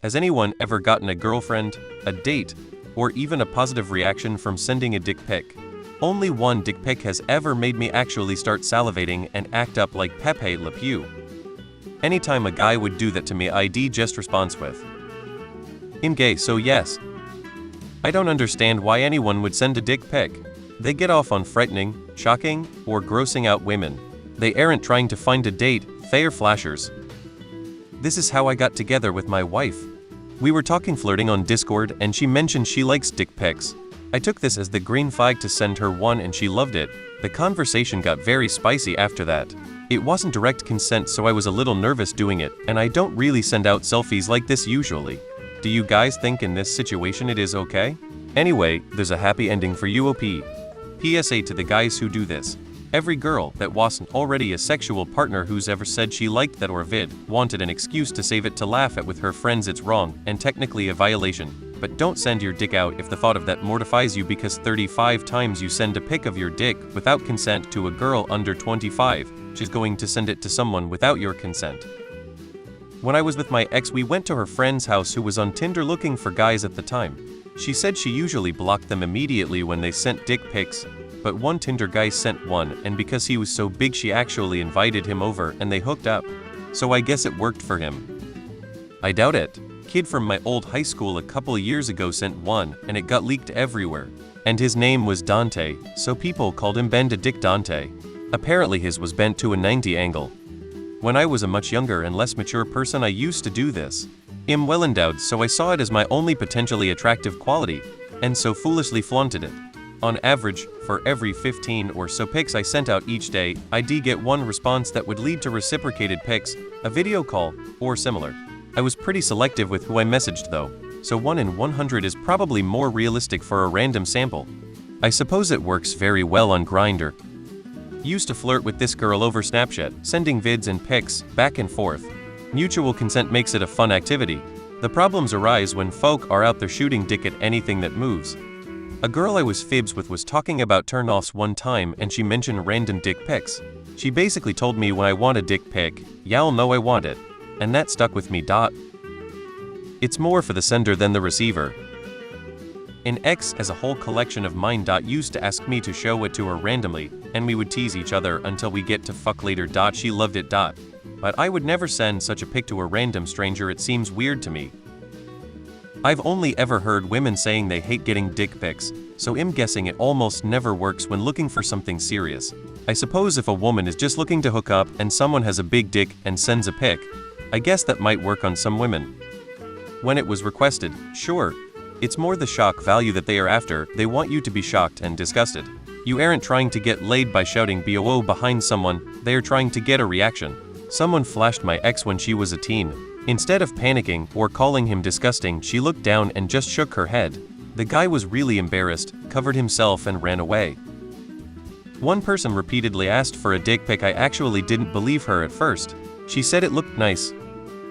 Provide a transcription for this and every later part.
Has anyone ever gotten a girlfriend, a date, or even a positive reaction from sending a dick pic? Only one dick pic has ever made me actually start salivating and act up like Pepe Le Pew. Anytime a guy would do that to me, I'd just response with, "I'm gay, so yes." I don't understand why anyone would send a dick pic. They get off on frightening, shocking, or grossing out women. They aren't trying to find a date, they are flashers. This is how I got together with my wife. We were talking flirting on Discord and she mentioned she likes dick pics. I took this as the green flag to send her one and she loved it. The conversation got very spicy after that. It wasn't direct consent, so I was a little nervous doing it, and I don't really send out selfies like this usually. Do you guys think in this situation it is okay? Anyway, there's a happy ending for UOP. PSA to the guys who do this. Every girl that wasn't already a sexual partner who's ever said she liked that or vid wanted an excuse to save it to laugh at with her friends. It's wrong and technically a violation. But don't send your dick out if the thought of that mortifies you, because 35 times you send a pic of your dick without consent to a girl under 25, she's going to send it to someone without your consent. When I was with my ex, we went to her friend's house who was on Tinder looking for guys at the time. She said she usually blocked them immediately when they sent dick pics, but one Tinder guy sent one, and because he was so big she actually invited him over and they hooked up. So I guess it worked for him. I doubt it. Kid from my old high school a couple years ago sent one, and it got leaked everywhere. And his name was Dante, so people called him Bend a Dick Dante. Apparently his was bent to a 90 angle. When I was a much younger and less mature person, I used to do this. I'm well endowed, so I saw it as my only potentially attractive quality, and so foolishly flaunted it. On average, for every 15 or so pics I sent out each day, I'd get one response that would lead to reciprocated pics, a video call, or similar. I was pretty selective with who I messaged though, so 1 in 100 is probably more realistic for a random sample. I suppose it works very well on Grindr. Used to flirt with this girl over Snapchat, sending vids and pics, back and forth. Mutual consent makes it a fun activity. The problems arise when folk are out there shooting dick at anything that moves. A girl I was fibs with was talking about turn-offs one time and she mentioned random dick pics. She basically told me when I want a dick pic, y'all know I want it. And that stuck with me. It's more for the sender than the receiver. An ex has a whole collection of mine. Used to ask me to show it to her randomly, and we would tease each other until we get to fuck later. She loved it. But I would never send such a pic to a random stranger, it seems weird to me. I've only ever heard women saying they hate getting dick pics, so I'm guessing it almost never works when looking for something serious. I suppose if a woman is just looking to hook up and someone has a big dick and sends a pic, I guess that might work on some women. When it was requested, sure. It's more the shock value that they are after. They want you to be shocked and disgusted. You aren't trying to get laid by shouting BOO behind someone, they are trying to get a reaction. Someone flashed my ex when she was a teen. Instead of panicking or calling him disgusting, she looked down and just shook her head. The guy was really embarrassed, covered himself and ran away. One person repeatedly asked for a dick pic. I actually didn't believe her at first. She said it looked nice.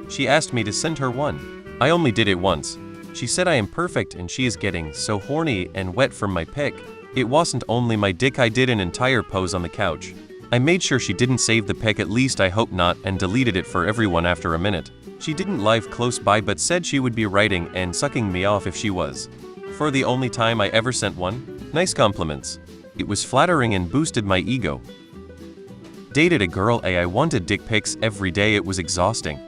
She asked me to send her one. I only did it once. She said I am perfect and she is getting so horny and wet from my pic. It wasn't only my dick, I did an entire pose on the couch. I made sure she didn't save the pic, at least I hope not, and deleted it for everyone after a minute. She didn't live close by but said she would be writing and sucking me off if she was. For the only time I ever sent one, nice compliments. It was flattering and boosted my ego. Dated a girl I wanted dick pics every day, it was exhausting.